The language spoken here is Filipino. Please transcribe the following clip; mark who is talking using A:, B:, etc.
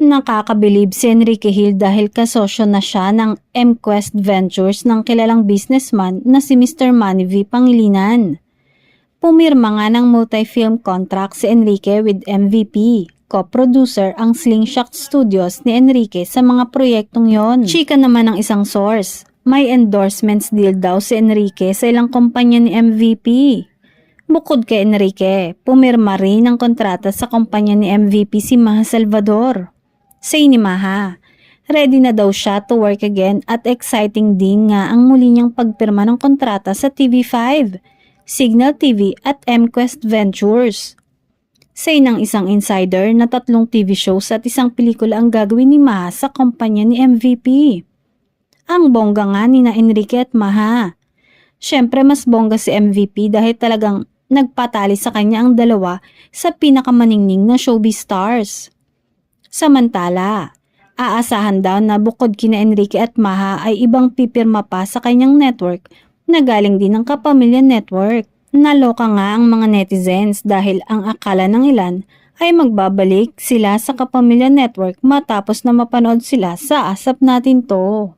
A: Nakakabilib si Enrique Hill dahil kasosyo na siya ng MQuest Ventures ng kilalang businessman na si Mr. Manny V. Pangilinan. Pumirma nga ng multi-film contract si Enrique with MVP. Co-producer ang Slingshot Studios ni Enrique sa mga proyektong yon. Chika naman ng isang source, may endorsements deal daw si Enrique sa ilang kumpanya ni MVP. Bukod kay Enrique, pumirma rin ng kontrata sa kumpanya ni MVP si Maha Salvador. Say ni Maha, ready na daw siya to work again at exciting din nga ang muli niyang pagpirma ng kontrata sa TV5, Signal TV at MQuest Ventures. Say ng isang insider na 3 TV shows at isang pelikula ang gagawin ni Maha sa kumpanya ni MVP. Ang bongga nga ni na Enrique at Maha. Syempre mas bongga si MVP dahil talagang nagpatali sa kanya ang dalawa sa pinakamaningning na showbiz stars. Samantala, aasahan daw na bukod kina Enrique at Maha ay ibang pipirma pa sa kanyang network na galing din ng Kapamilya Network. Naloka nga ang mga netizens dahil ang akala ng ilan ay magbabalik sila sa Kapamilya Network matapos na mapanood sila sa Asap Natin To.